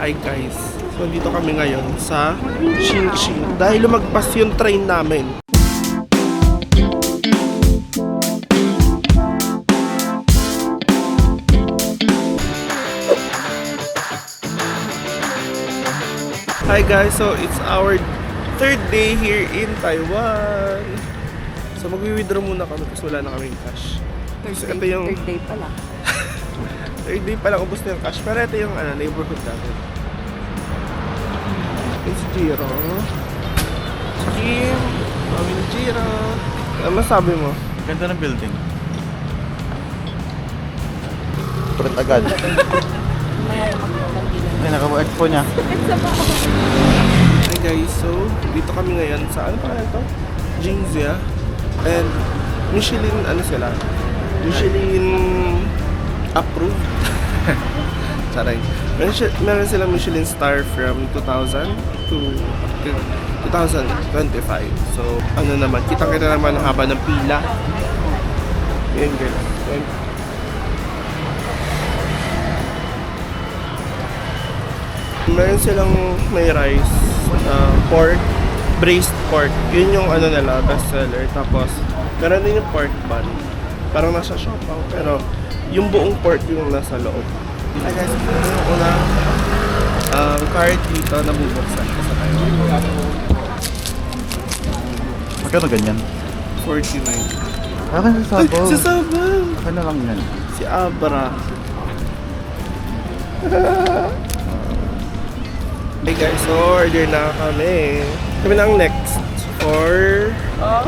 Hi guys, so dito kami ngayon sa Shinshin dahil lumagpas yung train namin. Hi guys, so it's our third day here in Taiwan. So magwi-withdraw muna kami kasi wala na kaming cash. So, ito yung Third day pa lang. third day pa lang, ubos na yung cash. Pero ito yung neighborhood natin. It's Jiro. Kim, Mami ni Jiro. Ano masabi mo? Ganda ng building. Pulit agad. Ay, naka-expo niya. Hi guys, so dito kami ngayon sa ano pa ito? Jinxia. And Michelin, ano sila? Michelin approved. Saray. Meron silang Michelin star from 2000 to 2025. So, ano naman, kita-kita naman ang haba ng pila. Yan guys. Meron silang may rice, pork, braised pork. Yun yung ano nila, best seller. Tapos, meron din yung pork bun. Parang nasa Shopao, pero yung buong pork yung nasa loob. Hi guys, ito yung unang card dito na bubuksan ko sa tayo. Magkano ganyan? 49. Akin sa Ay, sabaw. si Sabaw! Akin na lang yan. Si Abra. Hey guys, so order na kami. Kami na ang next for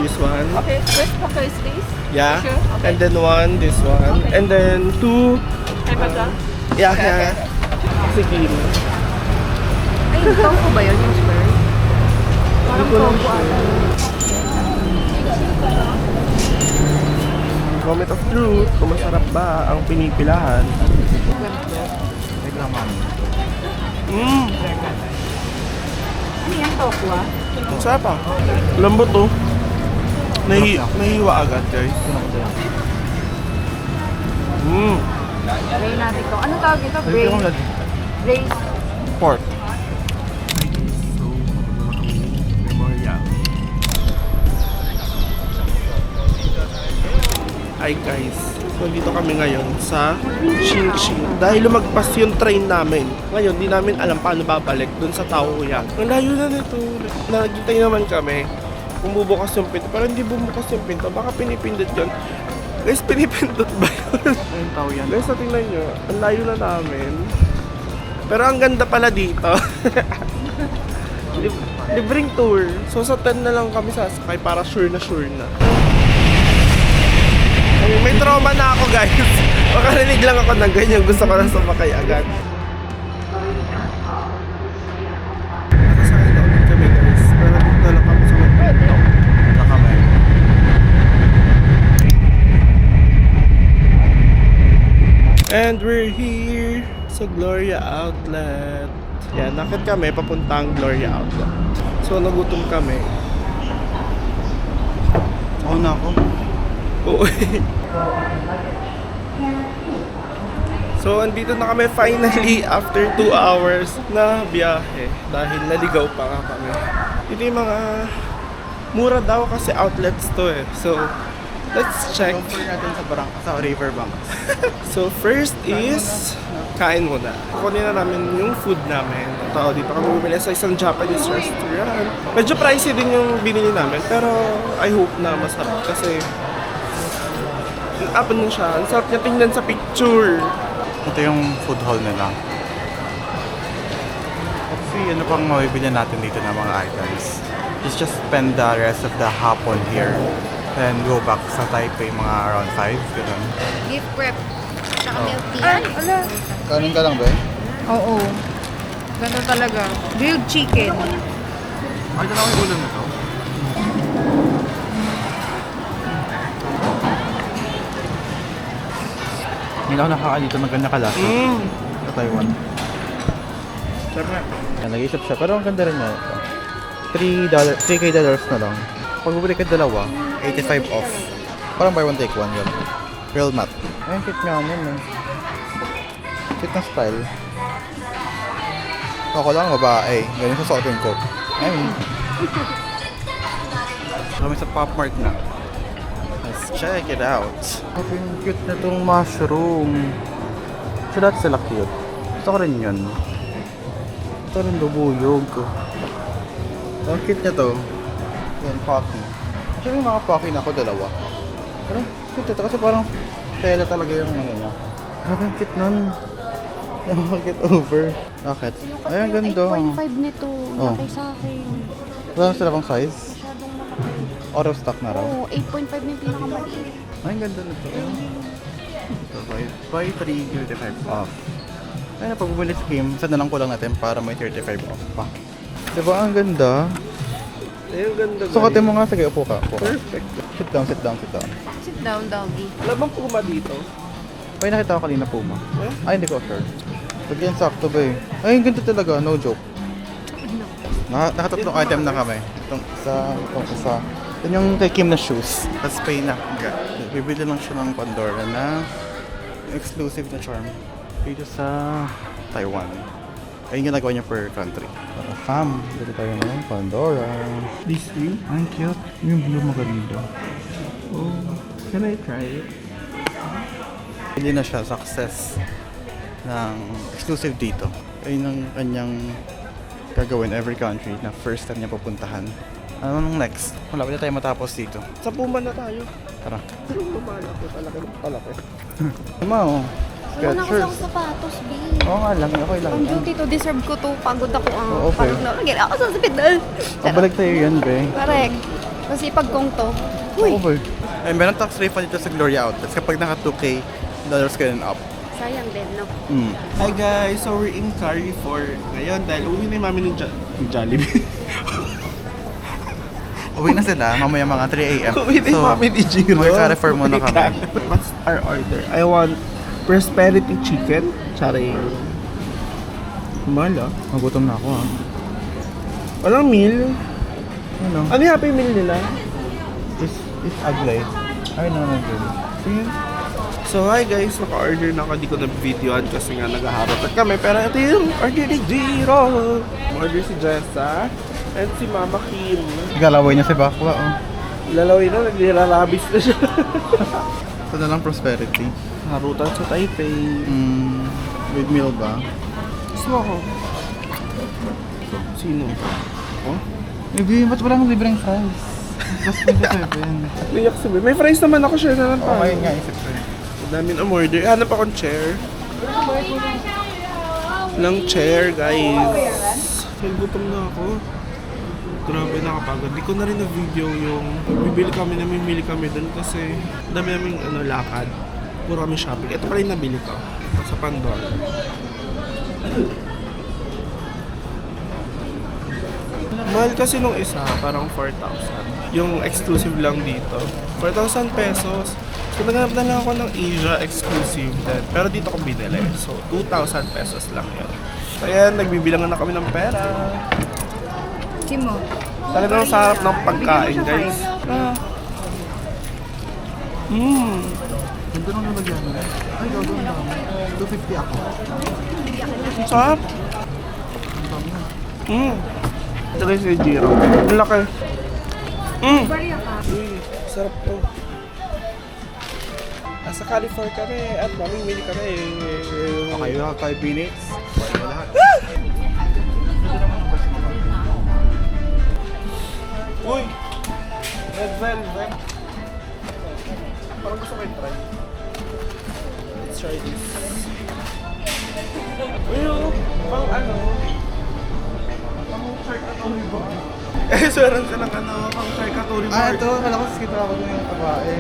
this one. Okay, first focus please. Yeah. Sure, okay. And then one, this one. Okay. And then two. Ay, pagka? Yeah, yeah. Sige. Ay, tofu ba yun yung square? Parang Hindi ko lang tofu ata. Moment of truth, kung masarap ba ang pinipilahan. Wait lang, mami. Ano yan, tofu ah? Ang sarap ah. Lambot to. Nahiwa agad guys. Try natin ito. Ano tawag ito? Braised? Braised? Pork. So, memorial. Hi guys. So, dito kami ngayon sa Shinshin. Dahil lumagpas yung train namin. Ngayon, di namin alam paano babalik dun sa Taoyuan. Ang layo na nito. Naghintay naman kami kung bubukas yung pinto. Pero hindi bumukas yung pinto. Baka pinipindot yun. Guys, pinipindot ba yun? Ayun, tao yan. Guys, tingnan nyo. Ang layo na namin. Pero ang ganda pala dito. Libreng tour. So sa 10 na lang kami sasakay para sure na sure na. Ay, may trauma na ako guys. Makarinig lang ako ng ganyan. Gusto ko na sumakay agad. Nakasakay na ulit kami guys. Pero dito na lang kami sa may peto. Nakamay. And we're here sa Gloria Outlet. Yan, nakit kami papuntang Gloria Outlet. So nagutom kami. Oo na ako. Oo. So andito na kami finally after 2 hours na biyahe. Dahil naligaw pa nga kami. Ito yung mga mura daw kasi outlets to eh. So let's check. Compare natin sa Riverbanks. So first is kain muna. Kukunin na namin yung food namin. Ito, dito kami bumili sa isang Japanese restaurant. Medyo pricey din yung binili namin, pero I hope na masarap kasi up na siya. Ang sarap niya tingnan sa picture. Ito yung food hall nila. Let's see, ano pang mabibili natin dito ng mga items. Let's just spend the rest of the hapon here. Then go back sa Taipei mga around 5. Ganun. Gift prep. Tsaka milk tea. Ay, ala. Kanin ka lang ba eh? Oo. Ganun talaga. Grilled chicken. Ay, dalawa yung ulam na to. Hindi ako nakakain dito ng ganyan kalasa sa Taiwan. Sarap. Yan, nag-iisip siya. Pero ang ganda rin niya. $3K na lang. Pag bubili ka dalawa, 85 off. Parang buy one take one yun. Real matte. Ayun, cute nga naman eh. Cute na style. Ako lang, babae. Ganyan sa suotin ko. Ayun. Kami sa Pop Mart na. Let's check it out. Okay, yung cute na tong mushroom. So that's sila cute. Gusto ko rin yun. Ito rin lubuyog. Ang cute niya to. Yan, Pocky. Actually, yung mga Pocky na ako, dalawa. Pero, cute ito kasi parang tela talaga yung ano niya. Grabe yung cute nun. Yung get over. Bakit? Ay, ang ganda. 8.5 nito. Oh. Laki sa akin. Wala na sila pang size? Masyadong malaki. Out of stock na raw. Oo, 8.5 na yung pinakamaliit. Ay, ang ganda nito. So, buy 3, 35 off. Ay, na pag bumili sa Kim, isa na lang ko lang natin para may 35 off pa. Diba, ang ganda? Ay, ang ganda. Sukatin mo nga, sige, upo ka. Upo ka. Perfect. Sit down, sit down, sit down. Sit down, doggy. Wala bang puma dito? Ay, nakita ko kanina Puma. Eh? Ay, hindi ko sure. Pag yan sakto ba eh. Ay, ang ganda talaga, no joke. Nakatatlong item na kami. Itong isa. Yan yung kay Kim na shoes. Tapos pay na. Bibili lang siya ng Pandora na exclusive na charm. Dito sa Taiwan. Ayun yung ginagawa niya per country. Fam, dito tayo ng Pandora. This three? Ang cute. Yung blue maganda. Oh, can I try it? Pili na siya, success ng exclusive dito. Ayun ang kanyang gagawin every country na first time niya pupuntahan. Ano nung next? Wala pa tayo matapos dito. Sa Puma na tayo. Tara. Pero lumalaki, palaki. Tama oh. Wala na kasi Skechers. akong sapatos, B. Oo nga lang, okay lang. Ang duty to, deserve ko to. Pagod ako. Oo, okay. Parang nalagyan ako sa hospital. Pabalik tayo yan, be. Correct. Kasi pag kong to, Okay. Ay, meron tax refund dito sa Gloria Outlets kapag naka 2K dollars ka and up. sayang din, no? Hi guys, so we're in Carrefour ngayon dahil uwi na yung mami ng Jollibee. Uwi na sila, mamaya mga 3 a.m. Uwi na yung mami ni Jiro. mag-Carrefour muna kami. What's our order? I want prosperity chicken. Charing. Mahal ah. Magutom na ako ha. Walang meal. Ano? Ano yung happy meal nila? It's ugly. Ay, no. Sige. So hi guys, naka-order na ako. Di ko na-videoan kasi nga naghaharap at kami. Pero ito yung order ni Jiro. Order si Jessa and si Mama Kim. Galaway niya si Bakwa oh. Lalawin na, naglalabis na siya. Ito na lang prosperity. Harutan sa Taipei. With meal ba? Gusto mo ako? Sino? Oh? Maybe, ba't walang libreng fries? Just 27. Liyak sabi. May fries naman ako, share na lang Oo, tayo. ngayon nga isip ko. Ang dami ng umorder. Hanap akong chair. Lang chair, guys. Nagutom na ako. Grabe, nakapagod. Di ko na rin na-video yung namimili kami dun kasi dami naming lakad. Puro kami shopping. Ito pa rin nabili ko. Sa Pandora. Mahal kasi nung isa, parang 4,000. Yung exclusive lang dito. 4,000 pesos. So naghanap na lang ako ng Asia exclusive din. Pero dito ko binili. So 2,000 pesos lang yun. So ayan, nagbibilangan na kami ng pera. Kimo. Talagang sa harap ng pagkain, guys. Ganda nung nalagyan mo. Ay, gagawin na. 250 ako. Sarap. Ito rin si Jiro. Ang laki. Uy, sarap to. Nasa California kami at mamimili kami. Okay, you have 5 minutes. Pwede na lahat. Uy! Red velvet. Parang gusto ko yung try. Let's try this. Uy, pang ano? Pang charcuterie board. Eh, meron silang pang charcuterie board. Ah, ito. Kala ko kita ako dun yung babae.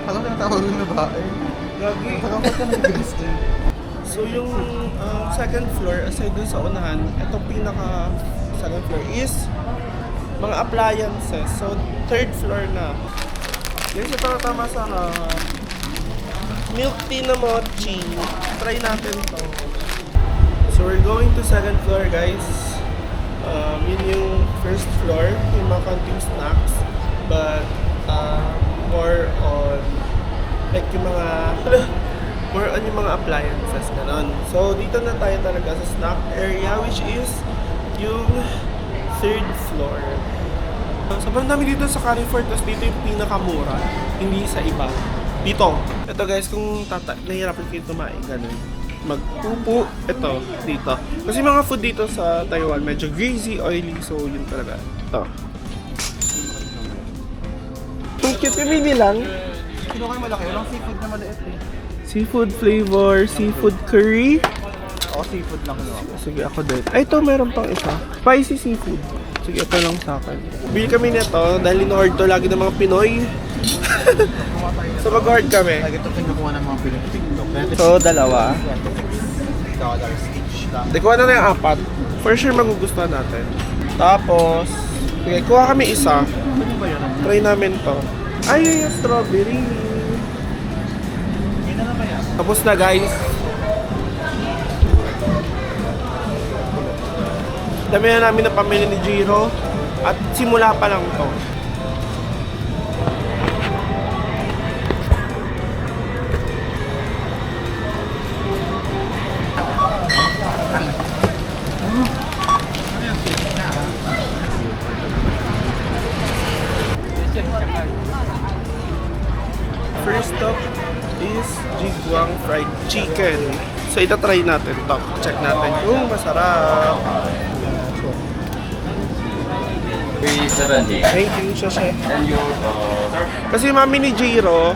Kala ko tinatawag dun yung babae. Gagi. Kala ko ka nag-guess din. So yung second floor, aside dun sa unahan, itong pinaka second floor is mga appliances. So third floor na. Yan siya tama sa milk tea na mochi. Try natin to. So we're going to second floor, guys. Yun yung first floor, yung mga konting snacks. But more on like yung mga more on yung mga appliances, ganon. So, dito na tayo talaga sa snack area, which is yung 3rd floor. Sobrang dami dito sa Carrefour, tapos dito yung pinakamura, hindi sa iba. Dito. Ito guys, kung nahihirapan kayo tumain, ganun. Magpupo, ito, dito. Kasi mga food dito sa Taiwan, medyo greasy, oily, so yun talaga. Ito. Ang cute yung mini lang. Sino kayo malaki? Walang seafood na maliit eh. Seafood flavor, seafood curry. Ako seafood lang yun. Sige, ako din. Ay, ito, meron pang isa. Spicy seafood. Sige, ito lang sa akin. Bili kami nito dahil in-hoard to lagi ng mga Pinoy. So, mag-hoard kami. Lagi ito kinukuha ng mga Pilipino. So, dalawa. $20 each lang. Di, kuha na yung 4. For sure, magugustuhan natin. Tapos, sige, kuha kami isa. Try namin to. Ay, yung strawberry. Tapos na, guys. Dami na namin na pamilya ni Jiro. At simula pa lang to. First stop is Jigwang Fried Chicken. So, itatry natin to. Check natin kung masarap. 370. Thank you, Chef. And your Kasi mami ni Jiro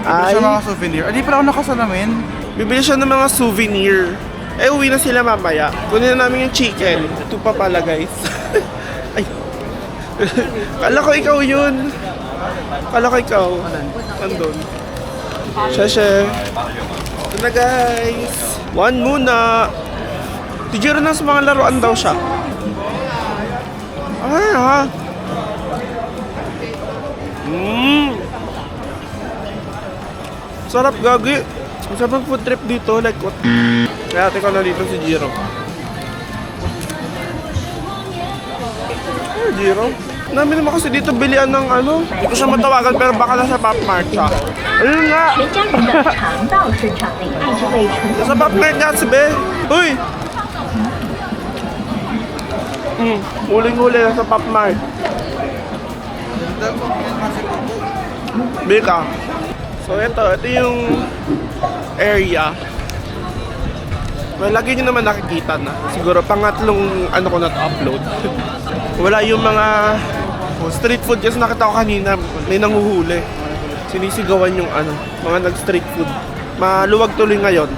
Ay, ay sa mga souvenir. Hindi pala ako nakasalamin. bibili siya ng mga souvenir. Eh, uwi na sila mamaya. Kunin na namin yung chicken. Ito pa pala, guys. Ay. Kala ko ikaw yun. Kala ko ikaw. Andun. Sheshe. Ito na, guys. One muna. Si Jiro na sa mga laruan daw siya. Ay, ha? Sarap, gagi. Masarap ang food trip dito, like what? Kaya ate ko na dito si Jiro. Ay, Jiro. Namin naman kasi dito bilian ng ano. Hindi ko siya matawagan pero baka nasa Pop Mart siya. Ayun nga. 全家人的肠道正常内爱之味纯 Nasa Pop Mart nga si Be. Uy! Huling-huli nasa Pop Mart. Bili ka. So ito yung area. Well, lagi nyo naman nakikita na. Siguro pangatlong ano ko na to upload. Wala yung mga street food kasi nakita ko kanina may nanguhuli. Sinisigawan yung ano, mga nag-street food. Maluwag tuloy ngayon.